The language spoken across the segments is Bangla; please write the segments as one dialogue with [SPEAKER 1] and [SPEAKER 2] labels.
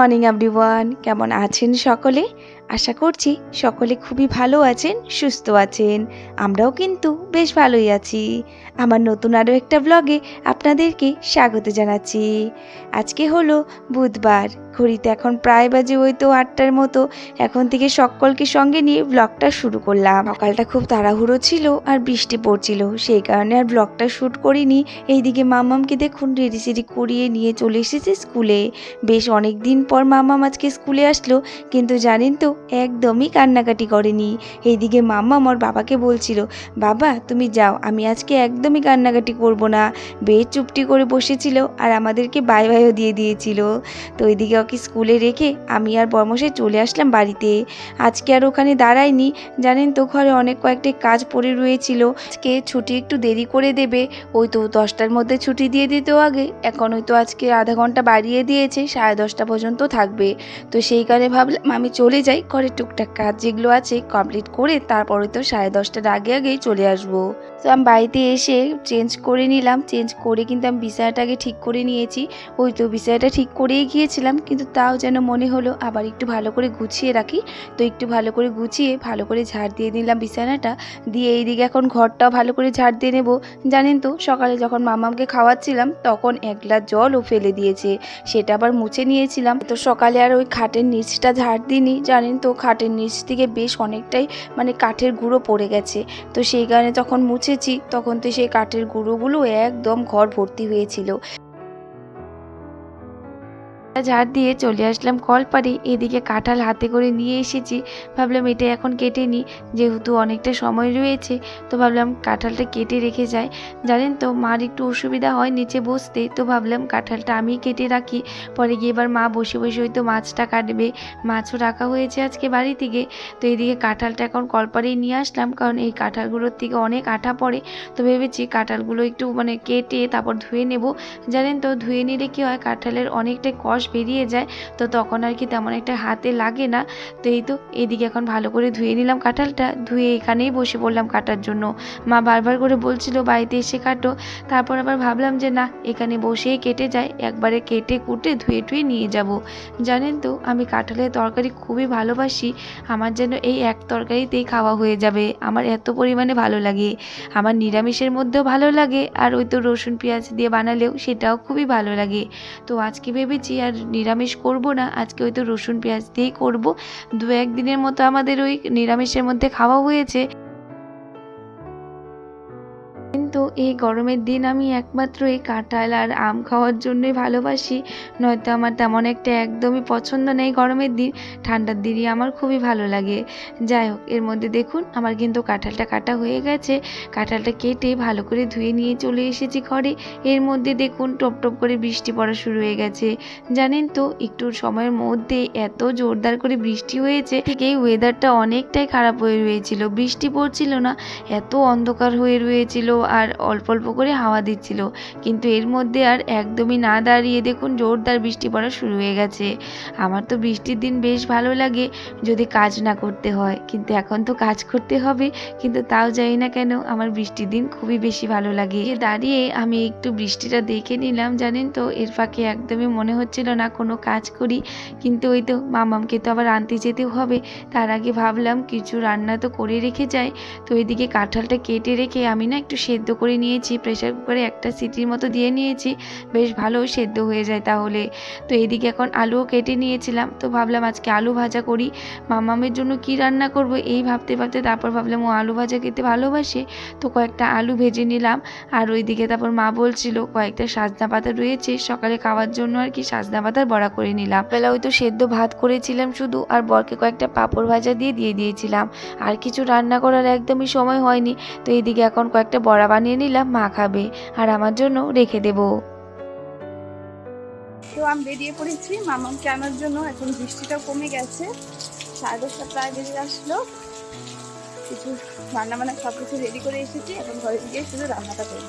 [SPEAKER 1] মর্নিং এভরিওয়ান, কেমন আছেন সকলে? আশা করছি সকলে খুবই ভালো আছেন, সুস্থ আছেন। আমরাও কিন্তু বেশ ভালোই আছি। আমার নতুন আরও একটা ব্লগে আপনাদেরকে স্বাগত জানাচ্ছি। আজকে হলো বুধবার, ঘড়িতে এখন প্রায় বাজে ওই তো 8টার মতো। এখন থেকে সকলকে সঙ্গে নিয়ে ব্লগটা শুরু করলাম। সকালটা খুব তাড়াহুড়ো ছিল আর বৃষ্টি পড়ছিল, সেই কারণে আর ব্লগটা শ্যুট করিনি। এইদিকে মামামকে দেখুন রেডি সেডি করিয়ে নিয়ে চলে এসেছে স্কুলে। বেশ অনেক দিন পর মাম্মাম আজকে স্কুলে আসলো, কিন্তু জানেন তো একদমই কান্নাকাটি করেনি। এইদিকে মাম্মাম ওর বাবাকে বলছিল, বাবা তুমি যাও, আমি আজকে একদমই কান্নাকাটি করব না। বেশ চুপটি করে বসেছিল আর আমাদেরকে বাই বাইও দিয়ে দিয়েছিল। তো এইদিকে ওকে স্কুলে রেখে আমি আর বর্মশাই চলে আসলাম বাড়িতে। আজকে আর ওখানে দাঁড়াইনি, জানেন তো ঘরে অনেক কয়েকটি কাজ পড়ে রয়েছিল। আজকে ছুটি একটু দেরি করে দেবে, ওই তো 10টার মধ্যে ছুটি দিয়ে দিত আগে, এখন ওই তো আজকে আধা ঘন্টা বাড়িয়ে দিয়েছে, 10:30 পর্যন্ত থাকবে। তো সেই কারণে ভাবলাম আমি চলে যাই, ঘরের টুকটাক কাজ যেগুলো আছে কমপ্লিট করে তারপরে তো 10:30টার আগে আগেই চলে আসবো। তো আমি বাড়িতে এসে চেঞ্জ করে নিলাম, চেঞ্জ করে কিন্তু আমি বিছানাটাকে ঠিক করে নিয়েছি। ওই তো বিছানাটা ঠিক করেই গিয়েছিলাম, কিন্তু তাও যেন মনে হলো আবার একটু ভালো করে গুছিয়ে রাখি। তো একটু ভালো করে গুছিয়ে ভালো করে ঝাড় দিয়ে নিলাম বিছানাটা, দিয়ে এইদিকে এখন ঘরটাও ভালো করে ঝাড় দিয়ে নেবো। জানেন তো সকালে যখন মামামকে খাওয়াচ্ছিলাম তখন 1 গ্লাস জলও ফেলে দিয়েছে, সেটা আবার মুছে নিয়েছিলাম। তো সকালে আর ওই খাটের নিচটা ঝাড় দিইনি, জানেন তো খাটের নিচ থেকে বেশ অনেকটাই কাঠের গুঁড়ো পড়ে গেছে। তো সেই কারণে যখন মুছেছি তখন তো সেই কাঠের গুঁড়োগুলো একদম ঘর ভর্তি হয়েছিল। ঝাড় দিয়ে চলে আসলাম কলপাড়ে। এদিকে কাঁঠাল হাতে করে নিয়ে এসেছি, ভাবলাম এটা এখন কেটে নিই, যেহেতু অনেকটা সময় রয়েছে। তো ভাবলাম কাঁঠালটা কেটে রেখে যাই। জানেন তো মার একটু অসুবিধা হয় নিচে বসতে, তো ভাবলাম কাঁঠালটা আমি কেটে রাখি, পরে গিয়ে এবার মা বসে বসে হয়তো মাছটা কাটবে। মাছও রাখা হয়েছে আজকে বাড়ি থেকে। তো এইদিকে কাঁঠালটা এখন কলপাড়েই নিয়ে আসলাম, কারণ এই কাঁঠালগুলোর থেকে অনেক আঠা পড়ে। তো ভেবেছি কাঁঠালগুলো একটু কেটে তারপর ধুয়ে নেব। জানেন তো ধুয়ে নিলে কী হয়, কাঁঠালের অনেকটাই কষ বেরিয়ে যায়, তো তখন আর কি তেমন একটা হাতে লাগে না। তো এই তো এদিকে এখন ভালো করে ধুয়ে নিলাম কাঁঠালটা, ধুয়ে এখানেই বসে পড়লাম কাটার জন্য। মা বারবার করে বলছিল বাড়িতে এসে কাটো, তারপর আবার ভাবলাম যে না, এখানে বসেই কেটে যায়, একবারে কেটে কুটে ধুয়ে টুয়ে নিয়ে যাব। জানেন তো আমি কাঁঠালের তরকারি খুবই ভালোবাসি, আমার যেন এই এক তরকারিতেই খাওয়া হয়ে যাবে, আমার এত পরিমাণে ভালো লাগে। আমার নিরামিষের মধ্যেও ভালো লাগে, আর ওই তো রসুন পেঁয়াজ দিয়ে বানালেও সেটাও খুবই ভালো লাগে। তো আজকে ভেবেছি আর নিরামিষ করব না, আজকে ওই তো রসুন পেঁয়াজ দিয়েই করব। 2-1 দিনের মতো আমাদের ওই নিরামিষের মধ্যে খাওয়া হয়েছে। কিন্তু এই গরমের দিন আমি একমাত্র এই কাঁঠাল আর আম খাওয়ার জন্যই ভালোবাসি, নয়তো আমার তেমন একটা একদমই পছন্দ নেই গরমের দিন। ঠান্ডার দিনই আমার খুবই ভালো লাগে। যাই হোক, এর মধ্যে দেখুন আমার কিন্তু কাঁঠালটা কাটা হয়ে গেছে। কাঁঠালটা কেটে ভালো করে ধুয়ে নিয়ে চলে এসেছি ঘরে। এর মধ্যে দেখুন টপ টপ করে বৃষ্টি পড়া শুরু হয়ে গেছে। জানেন তো একটু সময়ের মধ্যে এত জোরদার করে বৃষ্টি হয়েছে, ঠিক এই ওয়েদারটা অনেকটাই খারাপ হয়ে রয়েছিল, বৃষ্টি পড়ছিল না, এত অন্ধকার হয়ে রয়েছিল আর অল্প অল্প করে হাওয়া দিচ্ছিল, কিন্তু এর মধ্যে আর একদমই না দাঁড়িয়ে দেখুন জোরদার বৃষ্টি পড়া শুরু হয়ে গেছে। আমার তো বৃষ্টির দিন বেশ ভালো লাগে যদি কাজ না করতে হয়, কিন্তু এখন তো কাজ করতে হবে, কিন্তু তাও জানি না কেন আমার বৃষ্টির দিন খুবই বেশি ভালো লাগে। দাঁড়িয়ে আমি একটু বৃষ্টিটা দেখে নিলাম, জানেন তো এর ফাঁকে একদমই মনে হচ্ছিল না কোনো কাজ করি, কিন্তু ওই তো মামামকে তো আবার আনতে যেতেও হবে, তার আগে ভাবলাম কিছু রান্না তো করে রেখে যাই। তো এদিকে কাঁঠালটা কেটে রেখে আমি না একটু সেদ্ধ করে নিয়েছি, প্রেসার কুকারে একটা সিটির মতো দিয়ে নিয়েছি, বেশ ভালো সেদ্ধ হয়ে যায় তাহলে। তো এদিকে এখন আলুও কেটে নিয়েছিলাম, তো ভাবলাম আজকে আলু ভাজা করি। মামামের জন্য কি রান্না করব এই ভাবতে ভাবতে তারপর ভাবলাম ও আলু ভাজা খেতে ভালোবাসে, তো কয়েকটা আলু ভেজে নিলাম। আর ওইদিকে তারপর মা বলছিল কয়েকটা সজনা পাতা রয়েছে সকালে খাওয়ার জন্য, আর কি সজনা পাতার বড়া করে নিলাম। বেলা ওই তো সেদ্ধ ভাত করেছিলাম শুধু, আর বরকে কয়েকটা পাঁপড় ভাজা দিয়ে দিয়েছিলাম, আর কিছু রান্না করার একদমই সময় হয়নি। তো এইদিকে এখন কয়েকটা বড়া বানিয়ে নিলাম, মা খাবে আর আমার জন্য রেখে দেব।
[SPEAKER 2] তো আমি বেরিয়ে পড়েছি মামাকে আনার জন্য, এখন বৃষ্টিটা কমে গেছে, 10:30 প্রায় বেজে আসলো। কিছু রান্না বান্না সব কিছু রেডি করে এসেছি, এখন ঘরে গিয়ে শুধু রান্নাটা করি।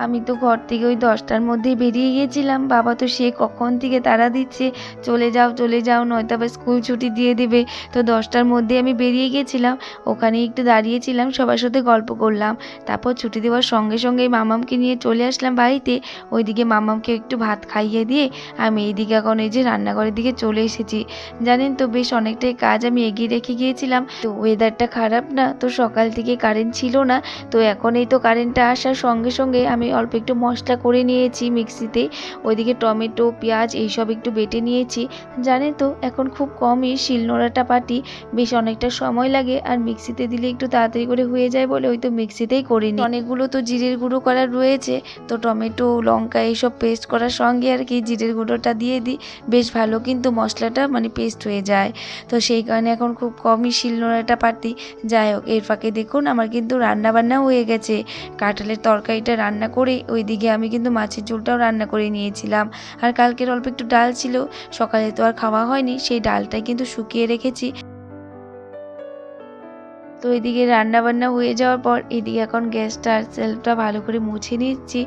[SPEAKER 1] আমি তো ঘর থেকে ওই 10টার মধ্যেই বেরিয়ে গিয়েছিলাম। বাবা তো সে কখন থেকে তাড়া দিচ্ছে, চলে যাও নয়তো আবার স্কুল ছুটি দিয়ে দেবে। তো 10টার মধ্যে আমি বেরিয়ে গিয়েছিলাম। ওখানে একটু দাঁড়িয়েছিলাম, সবার সাথে গল্প করলাম। তারপর ছুটি দেওয়ার সঙ্গে সঙ্গেই মামামকে নিয়ে চলে আসলাম বাড়িতে। ওইদিকে মামামকে একটু ভাত খাইয়ে দিয়ে আমি এইদিকে এখন এই যে রান্নাঘরের দিকে চলে এসেছি। জানেন তো বেশ অনেকটাই কাজ আমি এগিয়ে রেখে গিয়েছিলাম। তো ওয়েদারটা খারাপ না, তো সকাল থেকে কারেন্ট ছিল না। তো এখন এই তো কারেন্টটা আসার সঙ্গে সঙ্গে আমি অল্প একটু মশলা করে নিয়েছি মিক্সিতে। ওইদিকে টমেটো, পেঁয়াজ এইসব একটু বেটে নিয়েছি। জানেন তো এখন খুব কমই শিলনোড়াটা পাটি, বেশ অনেকটা সময় লাগে, আর মিক্সিতে দিলে একটু তাড়াতাড়ি করে হয়ে যায় বলে ওই তো মিক্সিতেই করে নিই। অনেকগুলো তো জিরের গুঁড়ো করা রয়েছে, তো টমেটো, লঙ্কা এইসব পেস্ট করার সঙ্গে আর কি জিরের গুঁড়োটা দিয়ে দিই, বেশ ভালো কিন্তু মশলাটা মানে পেস্ট হয়ে যায়। তো সেই কারণে এখন খুব কমই শিলনোড়াটা পাতি। যাই হোক, এর ফাঁকে দেখুন আমার কিন্তু রান্না বান্না হয়ে গেছে। কাঁঠালের তরকারিটা রান্না করে ওইদিকে আমি কিন্তু মাছের ঝোলটাও রান্না করে নিয়েছিলাম। আর কালকের অল্প একটু ডাল ছিল, সকালে তো আর খাওয়া হয়নি, সেই ডালটাই কিন্তু শুকিয়ে রেখেছি। তো এদিকে রান্না বান্না হয়ে যাওয়ার পর এদিকে এখন গ্যাসটা আর সেলফটা ভালো করে মুছে নিচ্ছি।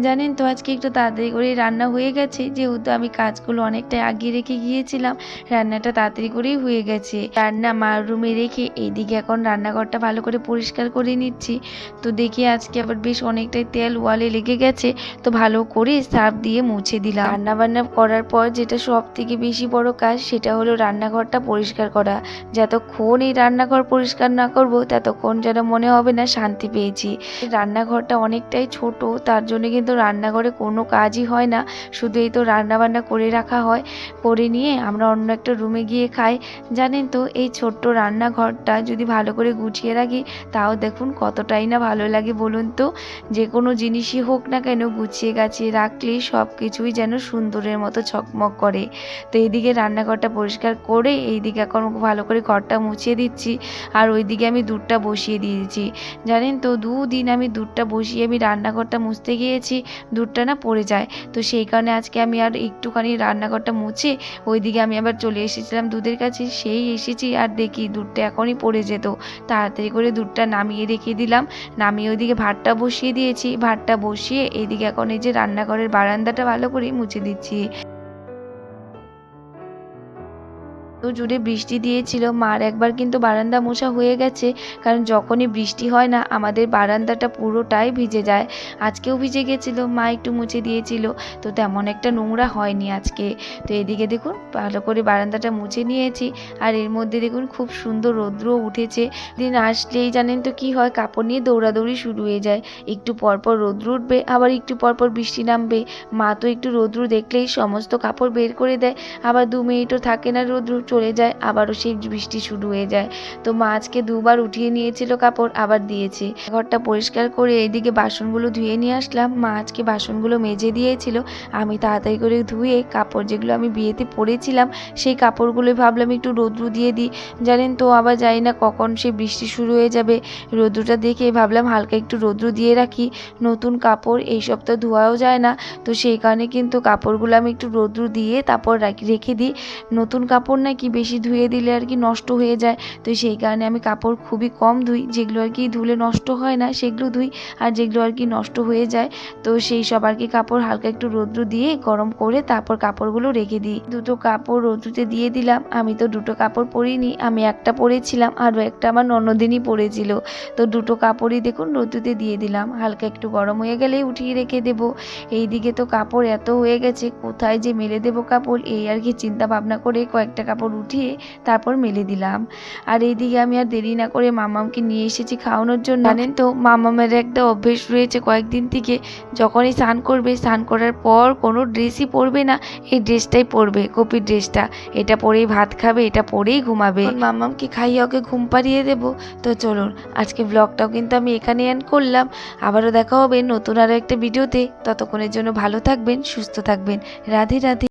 [SPEAKER 1] জানেন তো আজকে একটু তাড়াতাড়ি করে রান্না হয়ে গেছে, যেহেতু আমি কাজগুলো অনেকটাই আগিয়ে রেখে গিয়েছিলাম, রান্নাটা তাড়াতাড়ি করেই হয়ে গেছে। রান্না মার রুমে রেখে এইদিকে এখন রান্নাঘরটা ভালো করে পরিষ্কার করে নিচ্ছি। তো দেখি আজকে আবার বেশ অনেকটাই তেল ওয়ালে লেগে গেছে, তো ভালো করে সার্ফ দিয়ে মুছে দিলাম। রান্না বান্না করার পর যেটা সব থেকে বেশি বড় কাজ সেটা হলো রান্নাঘরটা পরিষ্কার করা। যতক্ষণ এই রান্নাঘর পরিষ্কার না করব ততক্ষণ যেন মনে হবে না শান্তি পেয়েছি। রান্নাঘরটা অনেকটাই ছোট, তার জন্য কিন্তু রান্নাঘরে কোনো কাজই হয় না, শুধু এই তো রান্না বান্না করে রাখা হয়, করে নিয়ে আমরা অন্য একটা রুমে গিয়ে খাই। জানেন তো এই ছোট্ট রান্নাঘরটা যদি ভালো করে গুছিয়ে রাখি তাও দেখুন কতটাই না ভালো লাগে বলুন তো। যে কোনো জিনিসই হোক না কেন গুছিয়ে গাছিয়ে রাখলে সব কিছুই যেন সুন্দরের মতো ঝকমক করে। তো এইদিকে রান্নাঘরটা পরিষ্কার করে এইদিকে এখন ভালো করে ঘরটা মুছিয়ে দিচ্ছি, আর ওইদিকে আমি দুধটা বসিয়ে দিয়েছি। জানেন তো দুদিন আমি দুধটা বসিয়ে আমি রান্নাঘরটা মুছতে গিয়েছি, দুধটা না পড়ে যায়। তো সেই কারণে আজকে আমি আর একটুখানি রান্নাঘরটা মুছে ওইদিকে আমি আবার চলে এসেছিলাম দুধের কাছে। সেই এসেছি আর দেখি দুধটা এখনই পড়ে যেত। তাড়াতাড়ি করে দুধটা নামিয়ে রেখে দিলাম, নামিয়ে ওইদিকে ভাতটা বসিয়ে দিয়েছি। ভাতটা বসিয়ে এইদিকে এখন এই যে রান্নাঘরের বারান্দাটা ভালো করে মুছে দিচ্ছি। তো জুড়ে বৃষ্টি দিয়েছিল, মার একবার কিন্তু বারান্দা মোছা হয়ে গেছে, কারণ যখনই বৃষ্টি হয় না আমাদের বারান্দাটা পুরোটাই ভিজে যায়। আজকেও ভিজে গেছিল, মা একটু মুছে দিয়েছিল, তো তেমন একটা নোংরা হয়নি আজকে। তো এদিকে দেখুন ভালো করে বারান্দাটা মুছে নিয়েছি, আর এর মধ্যে দেখুন খুব সুন্দর রৌদ্রও উঠেছে। দিন আসলেই জানেন তো কি হয়, কাপড় নিয়ে দৌড়াদৌড়ি শুরু হয়ে যায়। একটু পরপর রৌদ্র উঠবে, আবার একটু পরপর বৃষ্টি নামবে। মা তো একটু রৌদ্র দেখলেই সমস্ত কাপড় বের করে দেয়, আবার 2 মিনিটও থাকে না রৌদ্র চলে যায়, আবারও সেই বৃষ্টি শুরু হয়ে যায়। তো মা আজকে দুবার উঠিয়ে নিয়েছিল কাপড়, আবার দিয়েছে। ঘরটা পরিষ্কার করে এইদিকে বাসনগুলো ধুয়ে নিয়ে আসলাম। মা আজকে বাসনগুলো মেজে দিয়েছিল, আমি তাড়াতাড়ি করে ধুয়ে কাপড় যেগুলো আমি বিয়েতে পরেছিলাম সেই কাপড়গুলোই ভাবলাম একটু রৌদ্র দিয়ে দিই। জানেন তো আবার জানি না কখন সেই বৃষ্টি শুরু হয়ে যাবে, রৌদ্রটা দেখে ভাবলাম হালকা একটু রৌদ্র দিয়ে রাখি। নতুন কাপড় এইসব তো ধোয়াও যায় না, তো সেই কারণে কিন্তু কাপড়গুলো আমি একটু রৌদ্র দিয়ে তারপর রেখে দিই। নতুন কাপড় নাকি বেশি ধুয়ে দিলে আর কি নষ্ট হয়ে যায়, তো সেই কারণে আমি কাপড় খুবই কম ধুই। যেগুলো আর কি ধুলে নষ্ট হয় না সেগুলো ধুই, আর যেগুলো আর কি নষ্ট হয়ে যায় তো সেই সব আর কি কাপড় হালকা একটু রৌদ্র দিয়ে গরম করে তারপর কাপড়গুলো রেখে দিই। দুটো কাপড় রৌদ্রতে দিয়ে দিলাম। আমি তো দুটো কাপড় পরিনি, আমি একটা পরেছিলাম, আরও একটা আমার ননদিনই পরেছিল। তো দুটো কাপড়ই দেখুন রৌদ্রতে দিয়ে দিলাম, হালকা একটু গরম হয়ে গেলেই উঠিয়ে রেখে দেবো। এইদিকে তো কাপড় এত হয়ে গেছে, কোথায় যে মেলে দেবো কাপড় এই আর কি চিন্তা ভাবনা করে কয়েকটা কাপড় উঠিয়ে তারপর মেলে দিলাম। আর এইদিকে আমি আর দেরি না করে মামামকে নিয়ে এসেছি খাওয়ানোর জন্য। জানেন তো মামামের একটা অভ্যেস রয়েছে কয়েকদিন থেকে, যখনই স্নান করবে স্নান করার পর কোনো ড্রেসই পরবে না, এই ড্রেসটাই পরবে, কপির ড্রেসটা, এটা পরেই ভাত খাবে, এটা পরেই ঘুমাবে। মামামকে খাইয়ে ওকে ঘুম পাড়িয়ে দেবো। তো চলুন আজকে ব্লগটাও কিন্তু আমি এখানে এন্ড করলাম। আবারও দেখা হবে নতুন আরও একটা ভিডিওতে, ততক্ষণের জন্য ভালো থাকবেন, সুস্থ থাকবেন। রাধে রাধে।